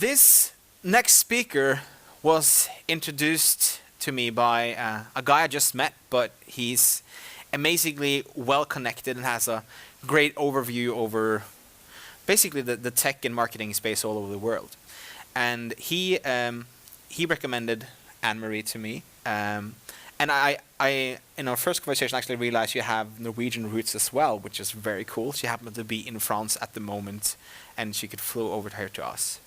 This next speaker was introduced to me by a guy I just met, but he's amazingly well connected and has a great overview over basically the tech and marketing space all over the world. And he recommended Anne-Marie to me. And I, in our first conversation, actually realized you have Norwegian roots as well, which is very cool. She happened to be in France at the moment, and she could flew over here to us.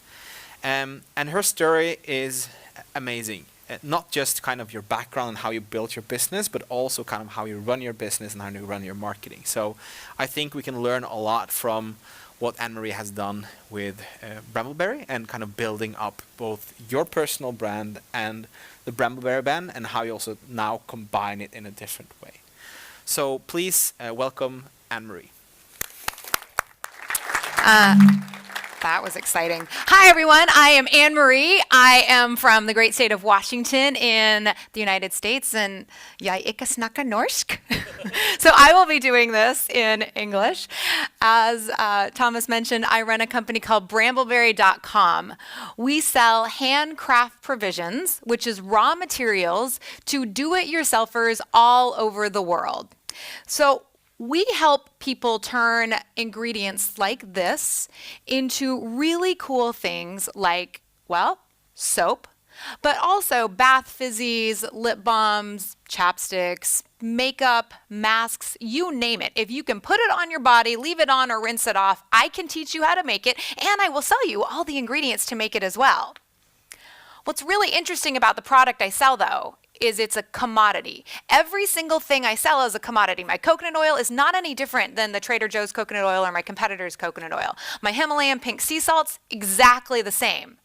And her story is amazing. Not just kind of your background and how you built your business, but also kind of how you run your business and how you run your marketing. So I think we can learn a lot from what Anne-Marie has done with Brambleberry and kind of building up both your personal brand and the Brambleberry brand and how you also now combine it in a different way. So please welcome Anne-Marie. That was exciting. Hi, everyone. I am Anne-Marie. I am from the great state of Washington in the United States, and jeg ikke snakker norsk. So I will be doing this in English. As Thomas mentioned, I run a company called Brambleberry.com. We sell handcraft provisions, which is raw materials, to do-it-yourselfers all over the world. So we help people turn ingredients like this into really cool things like, well, soap, but also bath fizzies, lip balms, chapsticks, makeup, masks, you name it. If you can put it on your body, leave it on or rinse it off, I can teach you how to make it, and I will sell you all the ingredients to make it as well. What's really interesting about the product I sell, though, is it's a commodity. Every single thing I sell is a commodity. My coconut oil is not any different than the Trader Joe's coconut oil or my competitor's coconut oil. My Himalayan pink sea salt's exactly the same.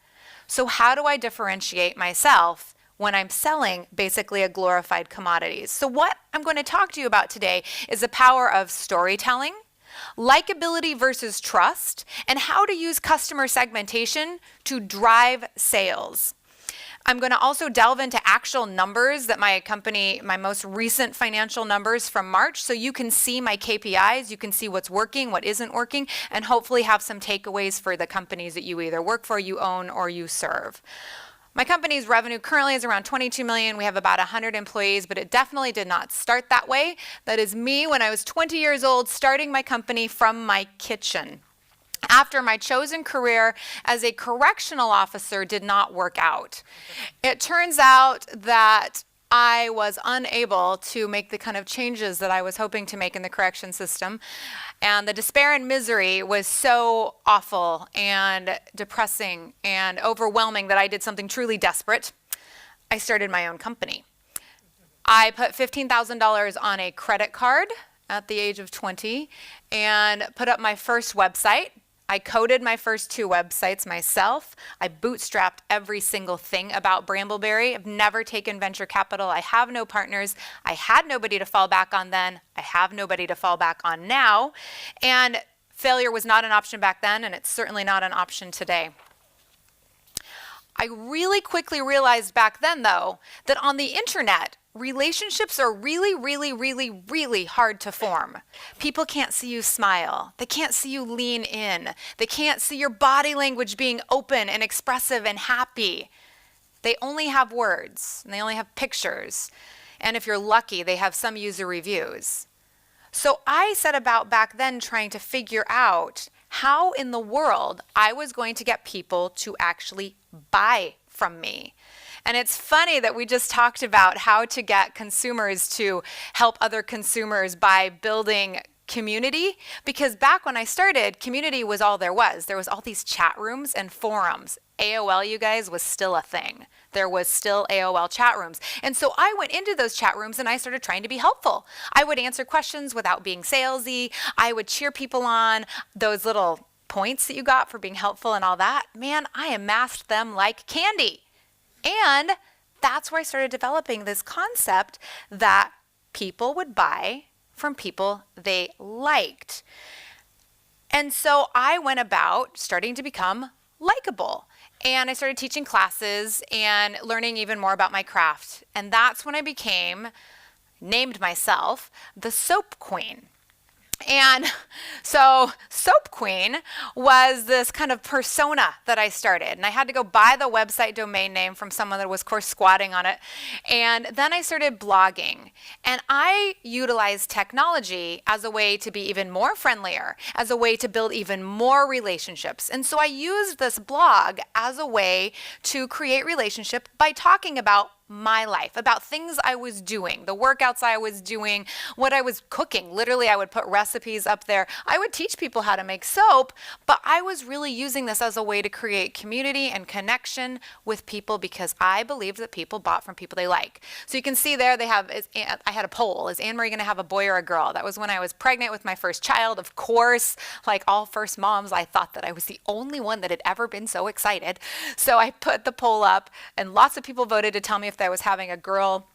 So how do I differentiate myself when I'm selling basically a glorified commodity? So what I'm going to talk to you about today is the power of storytelling, likability versus trust, and how to use customer segmentation to drive sales. I'm going to also delve into actual numbers that my company, my most recent financial numbers from March, so you can see my KPIs, you can see what's working, what isn't working, and hopefully have some takeaways for the companies that you either work for, you own, or you serve. My company's revenue currently is around 22 million. We have about 100 employees, but it definitely did not start that way. That is me when I was 20 years old, starting my company from my kitchen, after my chosen career as a correctional officer did not work out. It turns out that I was unable to make the kind of changes that I was hoping to make in the correction system. And the despair and misery was so awful and depressing and overwhelming that I did something truly desperate. I started my own company. I put $15,000 on a credit card at the age of 20 and put up my first website. I coded my first 2 websites myself. I bootstrapped every single thing about Brambleberry. I've never taken venture capital. I have no partners. I had nobody to fall back on then. I have nobody to fall back on now. And failure was not an option back then, and it's certainly not an option today. I really quickly realized back then, though, that on the internet, relationships are really, really, really, really hard to form. People can't see you smile. They can't see you lean in. They can't see your body language being open and expressive and happy. They only have words, and they only have pictures. And if you're lucky, they have some user reviews. So I set about back then trying to figure out how in the world I was going to get people to actually buy from me. And it's funny that we just talked about how to get consumers to help other consumers by building community, because back when I started, community was all there was. There was all these chat rooms and forums. AOL, you guys, was still a thing. There was still AOL chat rooms. And so I went into those chat rooms and I started trying to be helpful. I would answer questions without being salesy. I would cheer people on. Those little points that you got for being helpful and all that, man, I amassed them like candy. And that's where I started developing this concept that people would buy from people they liked. And so I went about starting to become likable. And I started teaching classes and learning even more about my craft. And that's when I named myself the Soap Queen. And so Soap Queen was this kind of persona that I started. And I had to go buy the website domain name from someone that was, of course, squatting on it. And then I started blogging. And I utilized technology as a way to be even more friendlier, as a way to build even more relationships. And so I used this blog as a way to create relationship by talking about my life, about things I was doing, the workouts I was doing, what I was cooking. Literally, I would put recipes up there. I would teach people how to make soap, but I was really using this as a way to create community and connection with people because I believed that people bought from people they like. So you can see there they have, I had a poll, is Anne Marie going to have a boy or a girl? That was when I was pregnant with my first child. Of course, like all first moms, I thought that I was the only one that had ever been so excited. So I put the poll up and lots of people voted to tell me if I was having a girl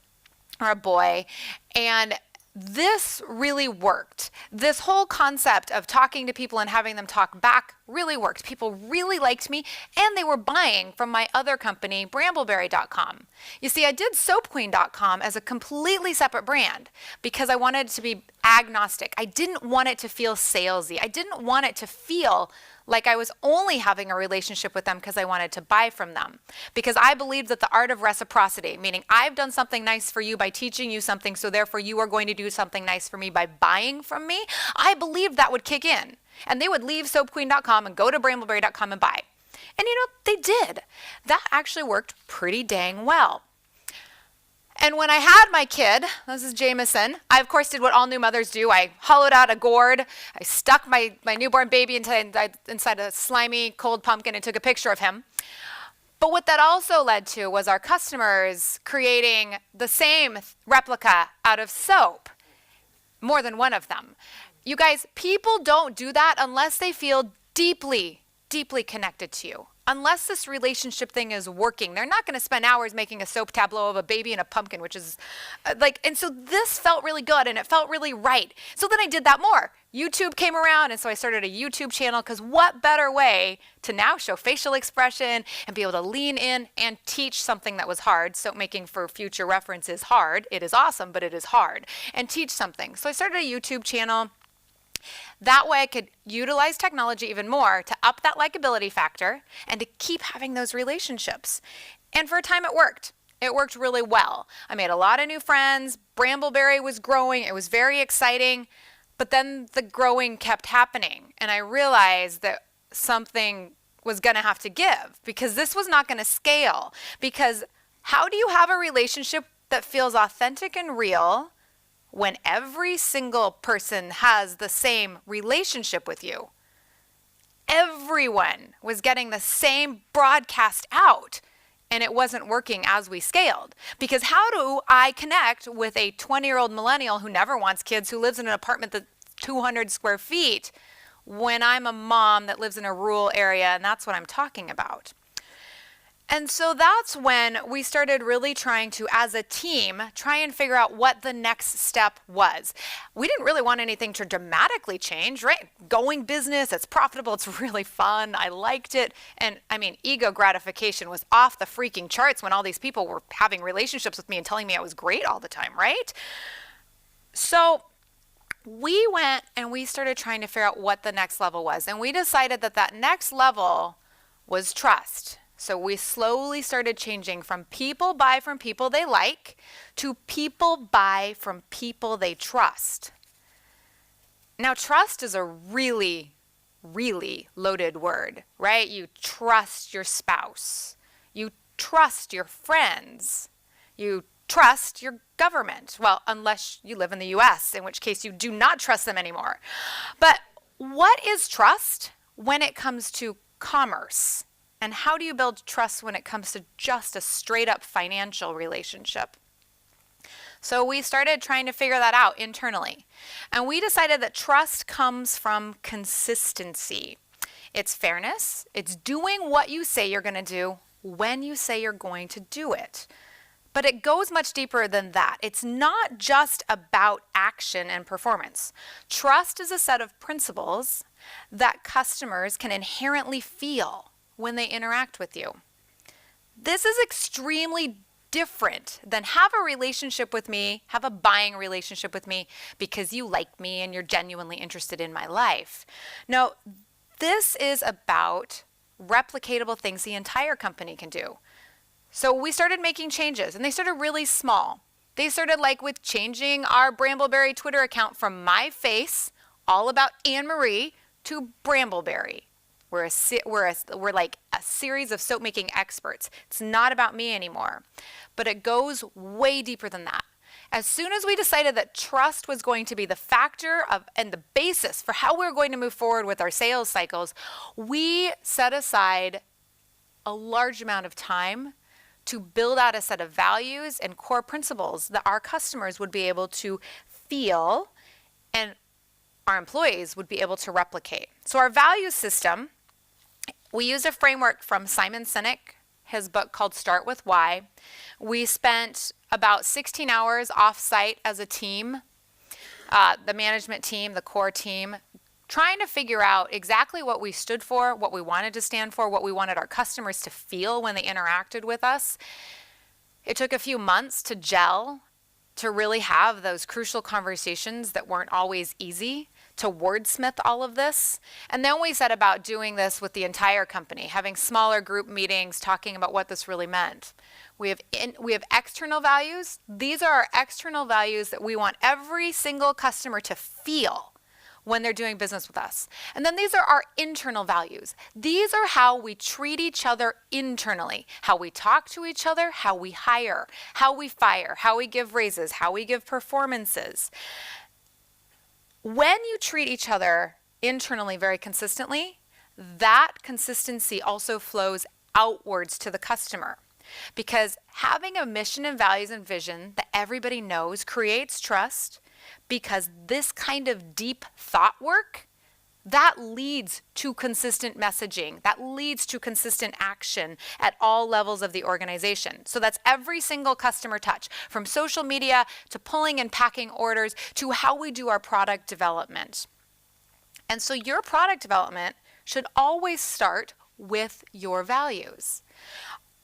or a boy. And this really worked. This whole concept of talking to people and having them talk back really worked. People really liked me, and they were buying from my other company, Brambleberry.com. You see, I did SoapQueen.com as a completely separate brand because I wanted it to be agnostic. I didn't want it to feel salesy. I didn't want it to feel like I was only having a relationship with them because I wanted to buy from them. Because I believed that the art of reciprocity, meaning I've done something nice for you by teaching you something, so therefore you are going to do something nice for me by buying from me, I believed that would kick in. And they would leave SoapQueen.com and go to Brambleberry.com and buy. And they did. That actually worked pretty dang well. And when I had my kid, this is Jameson, I of course did what all new mothers do. I hollowed out a gourd. I stuck my newborn baby inside a slimy, cold pumpkin and took a picture of him. But what that also led to was our customers creating the same replica out of soap, more than one of them. You guys, people don't do that unless they feel deeply, deeply connected to you. Unless this relationship thing is working, they're not going to spend hours making a soap tableau of a baby and a pumpkin, which is and so this felt really good and it felt really right. So then I did that more. YouTube came around, and so I started a YouTube channel because what better way to now show facial expression and be able to lean in and teach something that was hard. Soap making for future reference is hard. It is awesome, but it is hard. And teach something. So I started a YouTube channel. That way I could utilize technology even more to up that likability factor and to keep having those relationships. And for a time it worked. It worked really well. I made a lot of new friends. Brambleberry was growing. It was very exciting. But then the growing kept happening. And I realized that something was going to have to give because this was not going to scale. Because how do you have a relationship that feels authentic and real when every single person has the same relationship with you? Everyone was getting the same broadcast out, and it wasn't working as we scaled. Because how do I connect with a 20-year-old millennial who never wants kids, who lives in an apartment that's 200 square feet, when I'm a mom that lives in a rural area, and that's what I'm talking about? And so that's when we started really trying to, as a team, try and figure out what the next step was. We didn't really want anything to dramatically change, right? Going business, it's profitable, it's really fun, I liked it. And I mean, ego gratification was off the freaking charts when all these people were having relationships with me and telling me I was great all the time, right? So we went and we started trying to figure out what the next level was. And we decided that that next level was trust. So we slowly started changing from people buy from people they like to people buy from people they trust. Now, trust is a really, really loaded word, right? You trust your spouse. You trust your friends. You trust your government. Well, unless you live in the US, in which case you do not trust them anymore. But what is trust when it comes to commerce? And how do you build trust when it comes to just a straight up financial relationship? So we started trying to figure that out internally. And we decided that trust comes from consistency. It's fairness. It's doing what you say you're going to do when you say you're going to do it. But it goes much deeper than that. It's not just about action and performance. Trust is a set of principles that customers can inherently feel when they interact with you. This is extremely different than have a relationship with me, have a buying relationship with me because you like me and you're genuinely interested in my life. No, this is about replicatable things the entire company can do. So we started making changes, and they started really small. They started like with changing our Brambleberry Twitter account from my face, all about Anne-Marie, to Brambleberry. We're like a series of soap making experts. It's not about me anymore, but it goes way deeper than that. As soon as we decided that trust was going to be the factor and the basis for how we're going to move forward with our sales cycles, we set aside a large amount of time to build out a set of values and core principles that our customers would be able to feel and our employees would be able to replicate. So our value system, we use a framework from Simon Sinek, his book called Start With Why. We spent about 16 hours off-site as a team, the management team, the core team, trying to figure out exactly what we stood for, what we wanted to stand for, what we wanted our customers to feel when they interacted with us. It took a few months to gel, to really have those crucial conversations that weren't always easy, to wordsmith all of this. And then we set about doing this with the entire company, having smaller group meetings, talking about what this really meant. We have external values. These are our external values that we want every single customer to feel when they're doing business with us. And then these are our internal values. These are how we treat each other internally, how we talk to each other, how we hire, how we fire, how we give raises, how we give performances. When you treat each other internally very consistently, that consistency also flows outwards to the customer. Because having a mission and values and vision that everybody knows creates trust, because this kind of deep thought work, that leads to consistent messaging, that leads to consistent action at all levels of the organization. So that's every single customer touch, from social media to pulling and packing orders to how we do our product development. And so your product development should always start with your values.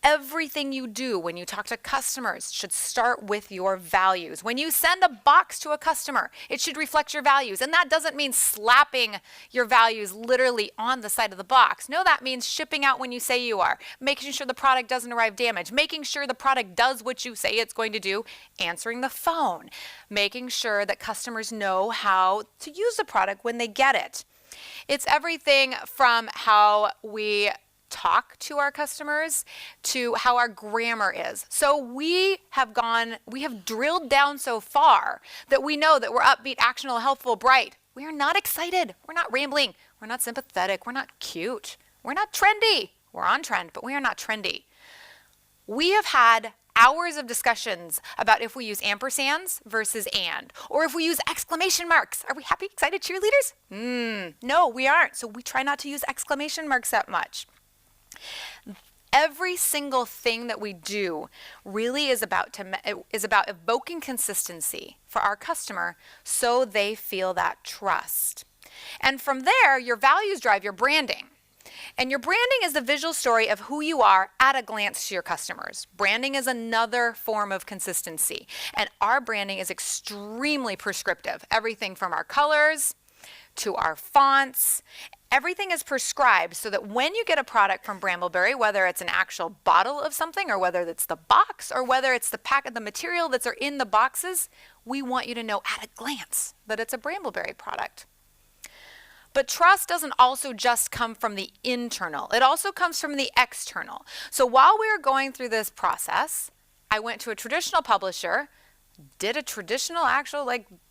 Everything you do when you talk to customers should start with your values. When you send a box to a customer, it should reflect your values. And that doesn't mean slapping your values literally on the side of the box. No, that means shipping out when you say you are, making sure the product doesn't arrive damaged, making sure the product does what you say it's going to do, answering the phone, making sure that customers know how to use the product when they get it. It's everything from how we talk to our customers to how our grammar is. So we have drilled down so far that we know that we're upbeat, actionable, helpful, bright. We are not excited. We're not rambling. We're not sympathetic. We're not cute. We're not trendy. We're on trend, but we are not trendy. We have had hours of discussions about if we use ampersands versus and, or if we use exclamation marks. Are we happy, excited cheerleaders? No, we aren't. So we try not to use exclamation marks that much. Every single thing that we do really is about evoking consistency for our customer so they feel that trust. And from there, your values drive your branding. And your branding is the visual story of who you are at a glance to your customers. Branding is another form of consistency. And our branding is extremely prescriptive. Everything from our colors to our fonts. Everything is prescribed so that when you get a product from Brambleberry, whether it's an actual bottle of something or whether it's the box or whether it's the packet, the material that's in the boxes, we want you to know at a glance that it's a Brambleberry product. But trust doesn't also just come from the internal. It also comes from the external. So while we were going through this process, I went to a traditional publisher, did a traditional actual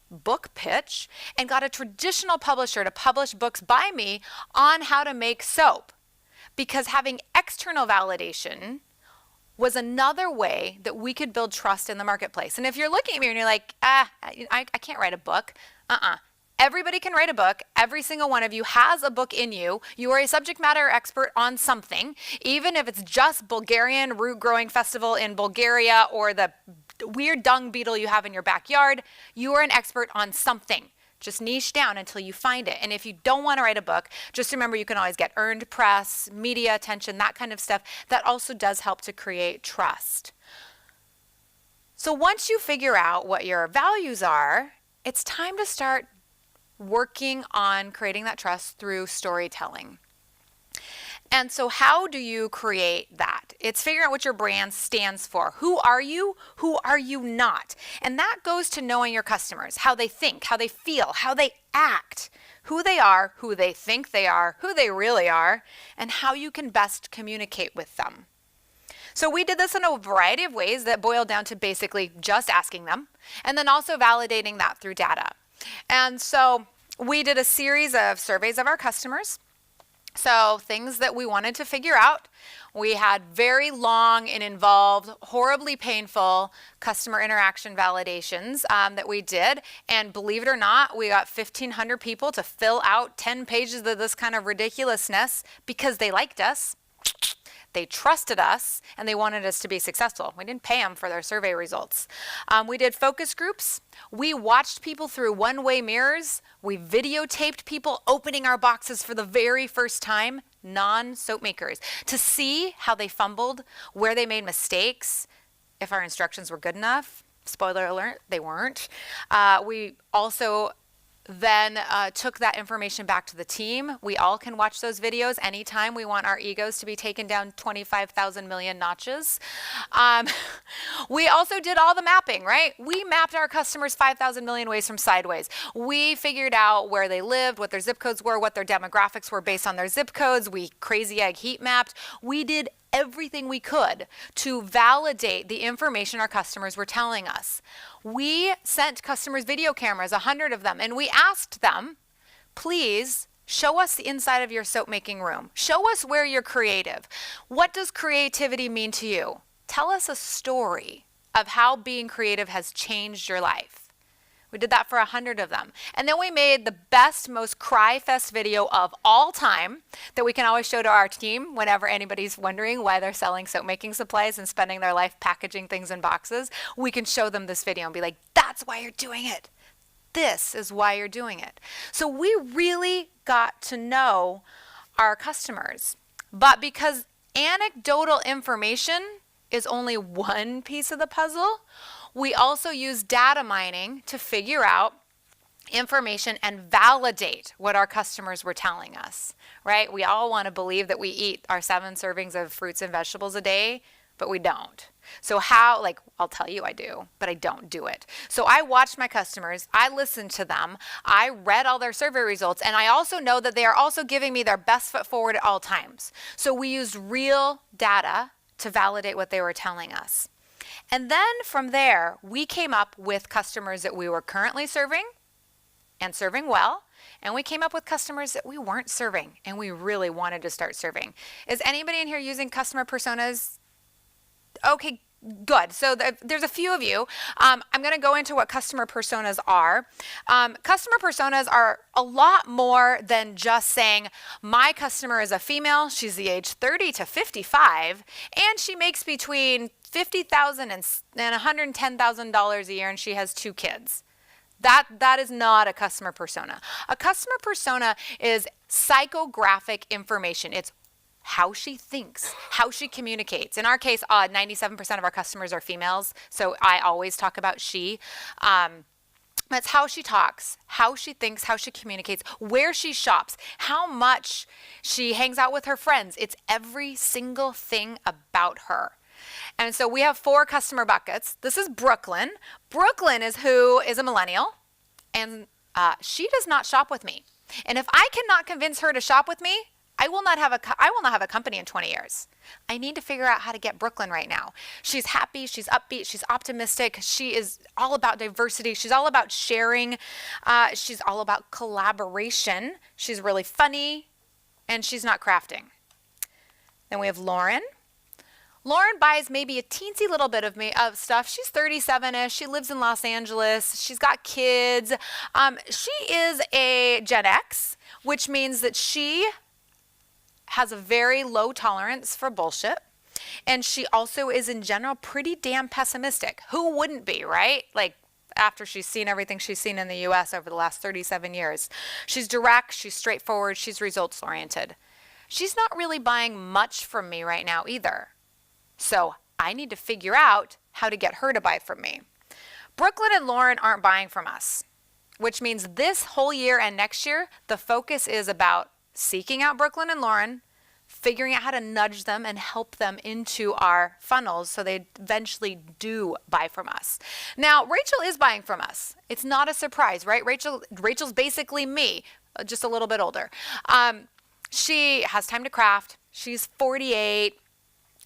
book pitch, and got a traditional publisher to publish books by me on how to make soap. Because having external validation was another way that we could build trust in the marketplace. And if you're looking at me and you're like, I can't write a book. Everybody can write a book. Every single one of you has a book in you. You are a subject matter expert on something, even if it's just Bulgarian root growing festival in Bulgaria or the weird dung beetle you have in your backyard. You are an expert on something. Just niche down until you find it. And if you don't want to write a book, just remember you can always get earned press, media attention, that kind of stuff. That also does help to create trust. So once you figure out what your values are, it's time to start working on creating that trust through storytelling. And so how do you create that? It's figuring out what your brand stands for. Who are you? Who are you not? And that goes to knowing your customers, how they think, how they feel, how they act, who they are, who they think they are, who they really are, and how you can best communicate with them. So we did this in a variety of ways that boiled down to basically just asking them and then also validating that through data. And so we did a series of surveys of our customers. So things that we wanted to figure out. We had very long and involved, horribly painful customer interaction validations that we did. And believe it or not, we got 1,500 people to fill out 10 pages of this kind of ridiculousness because they liked us. They trusted us, and they wanted us to be successful. We didn't pay them for their survey results. We did focus groups. We watched people through one-way mirrors. We videotaped people opening our boxes for the very first time, non-soap makers, to see how they fumbled, where they made mistakes, if our instructions were good enough. Spoiler alert, they weren't. We also then took that information back to the team. We all can watch those videos anytime we want our egos to be taken down 25,000 million notches. We also did all the mapping, right? We mapped our customers 5,000 million ways from sideways. We figured out where they lived, what their zip codes were, what their demographics were based on their zip codes. We crazy egg heat mapped. We did everything we could to validate the information our customers were telling us. We sent customers video cameras, 100 of them, and we asked them, please show us the inside of your soap making room. Show us where you're creative. What does creativity mean to you? Tell us a story of how being creative has changed your life. We did that for 100 of them. And then we made the best, most cry-fest video of all time that we can always show to our team whenever anybody's wondering why they're selling soap making supplies and spending their life packaging things in boxes. We can show them this video and be like, that's why you're doing it. This is why you're doing it. So we really got to know our customers. But because anecdotal information is only one piece of the puzzle, we also use data mining to figure out information and validate what our customers were telling us, right? We all want to believe that we eat our 7 servings of fruits and vegetables a day, but we don't. So how, I'll tell you I do, but I don't do it. So I watched my customers, I listened to them, I read all their survey results, and I also know that they are also giving me their best foot forward at all times. So we used real data to validate what they were telling us. And then from there, we came up with customers that we were currently serving and serving well. And we came up with customers that we weren't serving and we really wanted to start serving. Is anybody in here using customer personas? Okay, good. So there's a few of you. I'm going to go into what customer personas are. Customer personas are a lot more than just saying, my customer is a female, she's the age 30 to 55, and she makes between $50,000 and $110,000 a year, and she has 2 kids. That is not a customer persona. A customer persona is psychographic information. It's how she thinks, how she communicates. In our case, 97% of our customers are females, so I always talk about she. That's how she talks, how she thinks, how she communicates, where she shops, how much she hangs out with her friends. It's every single thing about her. And so we have 4 customer buckets. This is Brooklyn. Brooklyn is who is a millennial, and she does not shop with me. And if I cannot convince her to shop with me, I will not have a company in 20 years. I need to figure out how to get Brooklyn right now. She's happy, she's upbeat, she's optimistic. She is all about diversity. She's all about sharing. She's all about collaboration. She's really funny, and she's not crafting. Then we have Lauren. Lauren buys maybe a teensy little bit of stuff. She's 37-ish. She lives in Los Angeles. She's got kids. She is a Gen X, which means that she has a very low tolerance for bullshit. And she also is in general pretty damn pessimistic. Who wouldn't be, right? After she's seen everything she's seen in the US over the last 37 years. She's direct, she's straightforward, she's results oriented. She's not really buying much from me right now either. So I need to figure out how to get her to buy from me. Brooklyn and Lauren aren't buying from us, which means this whole year and next year, the focus is about seeking out Brooklyn and Lauren, figuring out how to nudge them and help them into our funnels so they eventually do buy from us. Now, Rachel is buying from us. It's not a surprise, right? Rachel's basically me, just a little bit older. She has time to craft. She's 48.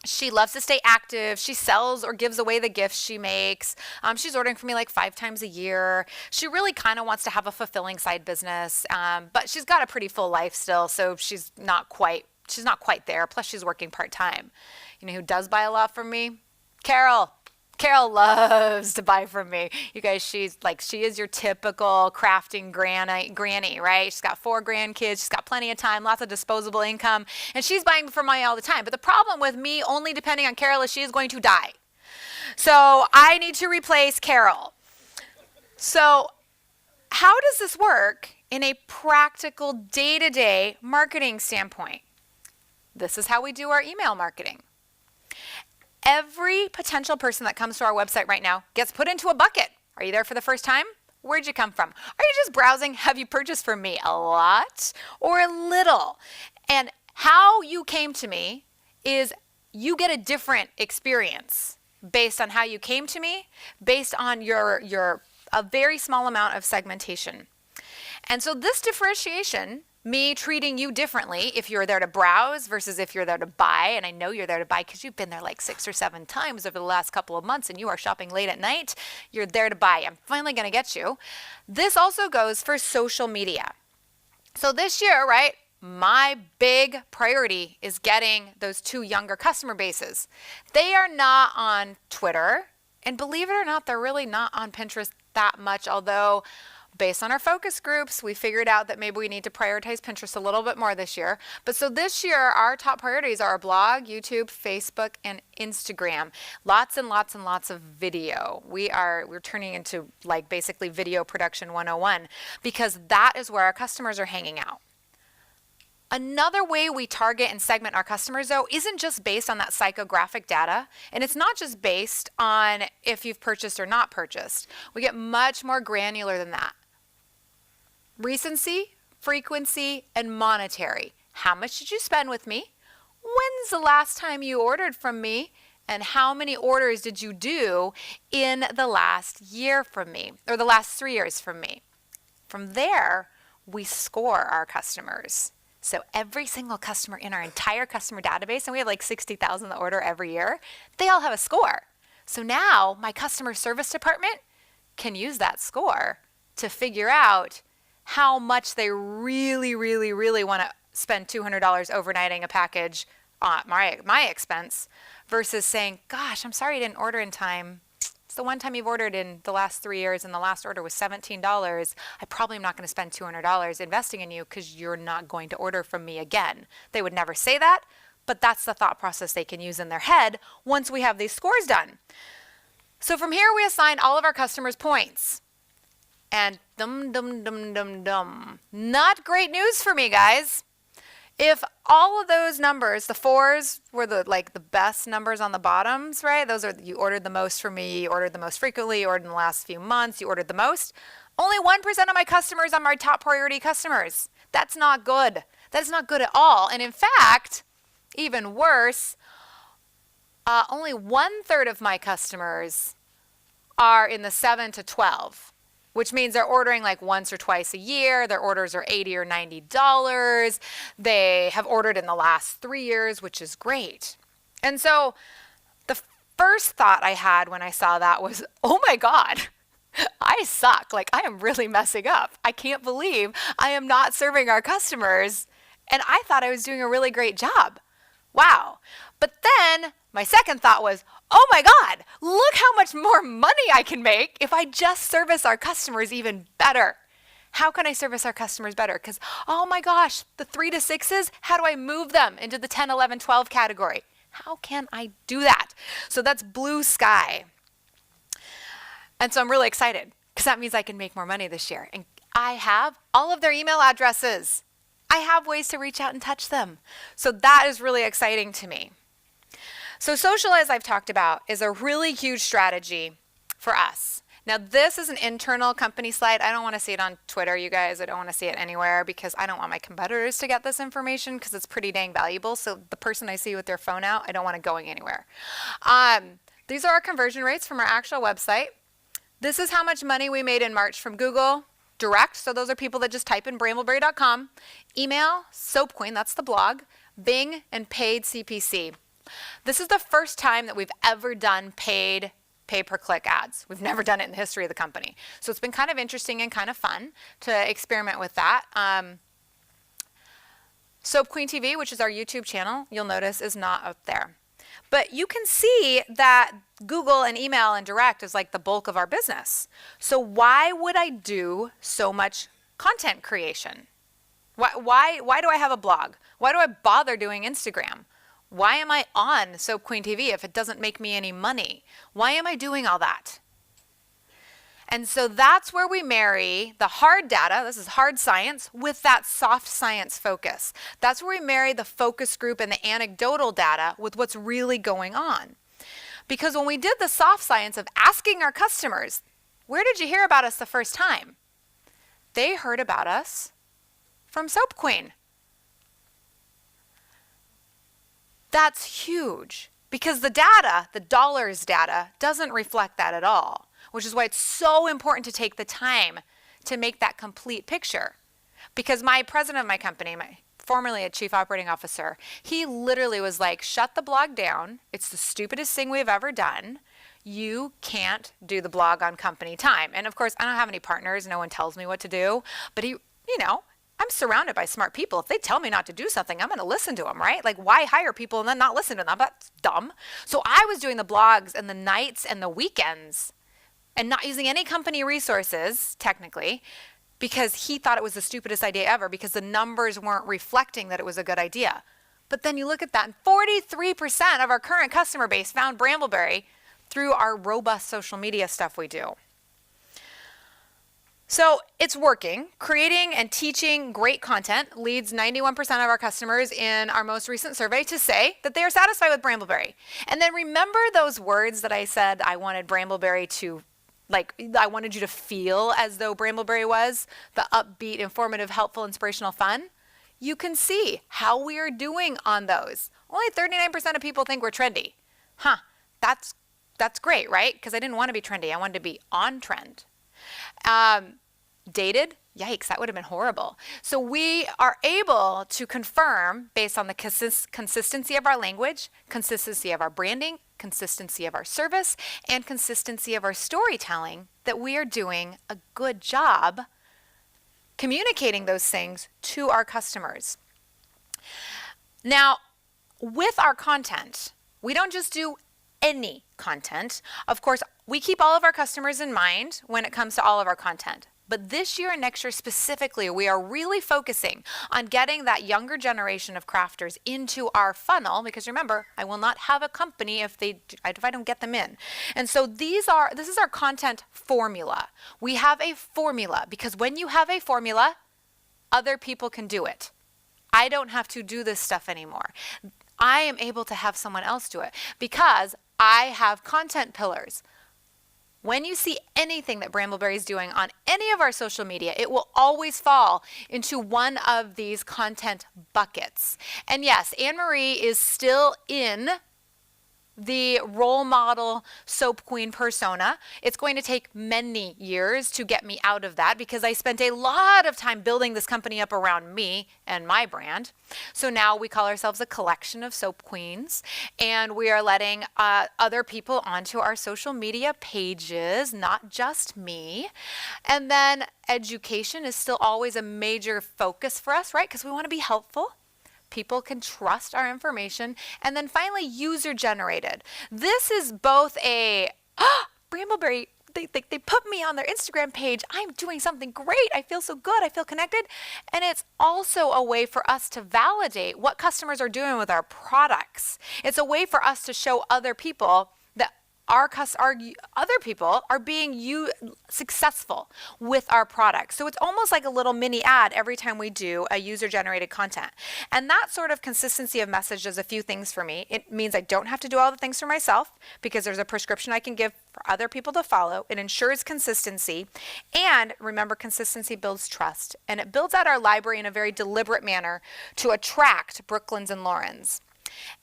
She loves to stay active. She sells or gives away the gifts she makes. She's ordering from me like 5 times a year. She really kind of wants to have a fulfilling side business, but she's got a pretty full life still, so she's not quite there. Plus, she's working part-time. You know who does buy a lot from me? Carol. Carol loves to buy from me. You guys, she is your typical crafting granny, right? She's got 4 grandkids. She's got plenty of time, lots of disposable income, and she's buying from me all the time. But the problem with me only depending on Carol is she is going to die. So I need to replace Carol. So how does this work in a practical day-to-day marketing standpoint? This is how we do our email marketing. Every potential person that comes to our website right now gets put into a bucket. Are you there for the first time? Where'd you come from? Are you just browsing? Have you purchased from me a lot or a little? And how you came to me is you get a different experience based on how you came to me, based on a very small amount of segmentation. And so this differentiation, me treating you differently if you're there to browse versus if you're there to buy, and I know you're there to buy because you've been there like 6 or 7 times over the last couple of months and you are shopping late at night, you're there to buy. I'm finally going to get you. This also goes for social media. So this year, right, my big priority is getting those 2 younger customer bases. They are not on Twitter, and believe it or not, they're really not on Pinterest that much, although based on our focus groups, we figured out that maybe we need to prioritize Pinterest a little bit more this year. But so this year, our top priorities are our blog, YouTube, Facebook, and Instagram. Lots and lots and lots of video. We're turning into like basically video production 101 because that is where our customers are hanging out. Another way we target and segment our customers, though, isn't just based on that psychographic data, and it's not just based on if you've purchased or not purchased. We get much more granular than that. Recency, frequency, and monetary. How much did you spend with me? When's the last time you ordered from me? And how many orders did you do in the last year from me, or the last 3 years from me? From there, we score our customers. So every single customer in our entire customer database, and we have like 60,000 that order every year, they all have a score. So now my customer service department can use that score to figure out how much they really, really, really want to spend $200 overnighting a package on my expense versus saying, gosh, I'm sorry you didn't order in time. It's the one time you've ordered in the last 3 years and the last order was $17. I probably am not going to spend $200 investing in you because you're not going to order from me again. They would never say that, but that's the thought process they can use in their head once we have these scores done. So from here, we assign all of our customers points. And not great news for me, guys. If all of those numbers, the 4s were the best numbers on the bottoms, right? Those are, you ordered the most from me, you ordered the most frequently, you ordered in the last few months, you ordered the most. Only 1% of my customers are my top priority customers. That's not good. That's not good at all. And in fact, even worse, only 1/3 of my customers are in the 7 to 12. Which means they're ordering like once or twice a year. Their orders are $80 or $90. They have ordered in the last 3 years, which is great. And so the first thought I had when I saw that was, oh my God, I suck. Like I am really messing up. I can't believe I am not serving our customers. And I thought I was doing a really great job. Wow. But then my second thought was, oh my God, look how much more money I can make if I just service our customers even better. How can I service our customers better? Because, oh my gosh, the 3 to 6s, how do I move them into the 10, 11, 12 category? How can I do that? So that's blue sky. And so I'm really excited because that means I can make more money this year. And I have all of their email addresses. I have ways to reach out and touch them. So that is really exciting to me. So social, as I've talked about, is a really huge strategy for us. Now, this is an internal company slide. I don't want to see it on Twitter, you guys. I don't want to see it anywhere because I don't want my competitors to get this information because it's pretty dang valuable. So the person I see with their phone out, I don't want it going anywhere. These are our conversion rates from our actual website. This is how much money we made in March from Google direct. So those are people that just type in brambleberry.com. Email, Soap Queen, that's the blog, Bing, and paid CPC. This is the first time that we've ever done paid pay-per-click ads. We've never done it in the history of the company. So it's been kind of interesting and kind of fun to experiment with that. Soap Queen TV, which is our YouTube channel, you'll notice is not up there. But you can see that Google and email and direct is like the bulk of our business. So why would I do so much content creation? Why do I have a blog? Why do I bother doing Instagram? Why am I on Soap Queen TV if it doesn't make me any money? Why am I doing all that? And so that's where we marry the hard data, this is hard science, with that soft science focus. That's where we marry the focus group and the anecdotal data with what's really going on. Because when we did the soft science of asking our customers, where did you hear about us the first time? They heard about us from Soap Queen. That's huge because the data, the dollars data, doesn't reflect that at all, which is why it's so important to take the time to make that complete picture. Because my president of my company, formerly a chief operating officer, he literally was like, shut the blog down. It's the stupidest thing we've ever done. You can't do the blog on company time. And of course, I don't have any partners. No one tells me what to do. But I'm surrounded by smart people. If they tell me not to do something, I'm going to listen to them, right? Like, why hire people and then not listen to them? That's dumb. So I was doing the blogs and the nights and the weekends and not using any company resources, technically, because he thought it was the stupidest idea ever because the numbers weren't reflecting that it was a good idea. But then you look at that, and 43% of our current customer base found Brambleberry through our robust social media stuff we do. So it's working. Creating and teaching great content leads 91% of our customers in our most recent survey to say that they are satisfied with Brambleberry. And then remember those words that I said I wanted Brambleberry to, I wanted you to feel as though Brambleberry was the upbeat, informative, helpful, inspirational, fun? You can see how we are doing on those. Only 39% of people think we're trendy. That's great, right? Because I didn't want to be trendy. I wanted to be on trend. Dated? Yikes, that would have been horrible. So we are able to confirm based on the consistency of our language, consistency of our branding, consistency of our service, and consistency of our storytelling that we are doing a good job communicating those things to our customers. Now, with our content, we don't just do any content. Of course, we keep all of our customers in mind when it comes to all of our content. But this year and next year specifically, we are really focusing on getting that younger generation of crafters into our funnel because remember, I will not have a company if I don't get them in. And so this is our content formula. We have a formula because when you have a formula, other people can do it. I don't have to do this stuff anymore. I am able to have someone else do it because I have content pillars. When you see anything that Brambleberry is doing on any of our social media, it will always fall into one of these content buckets. And yes, Anne-Marie is still in the role model soap queen persona. It's going to take many years to get me out of that because I spent a lot of time building this company up around me and my brand. So now we call ourselves a collection of soap queens, and we are letting other people onto our social media pages, not just me. And then education is still always a major focus for us, right? Because we want to be helpful. People can trust our information. And then finally, user-generated. This is both Brambleberry, they put me on their Instagram page. I'm doing something great. I feel so good. I feel connected. And it's also a way for us to validate what customers are doing with our products. It's a way for us to show other people that other people are being successful with our product. So it's almost like a little mini ad every time we do a user-generated content. And that sort of consistency of message does a few things for me. It means I don't have to do all the things for myself because there's a prescription I can give for other people to follow. It ensures consistency. And remember, consistency builds trust. And it builds out our library in a very deliberate manner to attract Brooklyns and Laurens.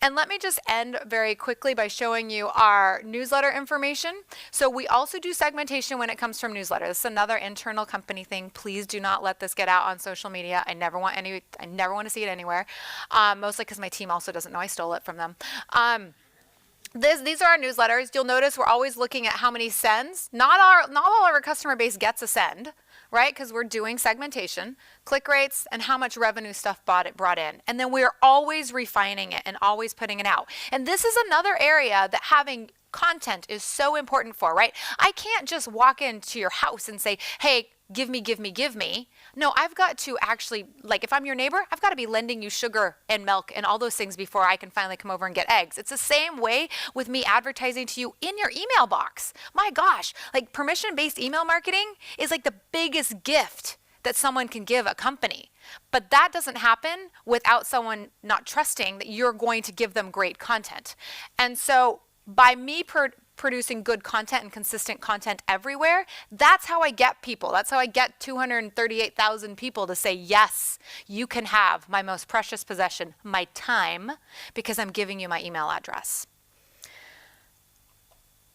And let me just end very quickly by showing you our newsletter information. So we also do segmentation when it comes from newsletter. This is another internal company thing. Please do not let this get out on social media. I never want to see it anywhere. Mostly because my team also doesn't know I stole it from them. These are our newsletters. You'll notice we're always looking at how many sends. Not all of our customer base gets a send, right? Because we're doing segmentation, click rates, and how much revenue stuff brought in. And then we're always refining it and always putting it out. And this is another area that having content is so important for, right? I can't just walk into your house and say, hey, give me, give me, give me. No, I've got to actually, like if I'm your neighbor, I've got to be lending you sugar and milk and all those things before I can finally come over and get eggs. It's the same way with me advertising to you in your email box. My gosh, like permission-based email marketing is like the biggest gift that someone can give a company. But that doesn't happen without someone not trusting that you're going to give them great content. And so by me producing good content and consistent content everywhere, that's how I get people. That's how I get 238,000 people to say, yes, you can have my most precious possession, my time, because I'm giving you my email address.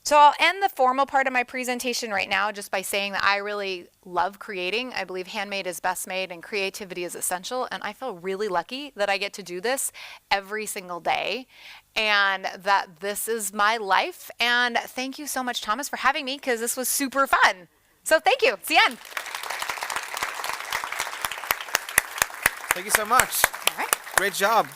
So I'll end the formal part of my presentation right now just by saying that I really love creating. I believe handmade is best made and creativity is essential. And I feel really lucky that I get to do this every single day and that this is my life. And thank you so much, Thomas, for having me because this was super fun. So thank you. It's the end. Thank you so much. All right. Great job.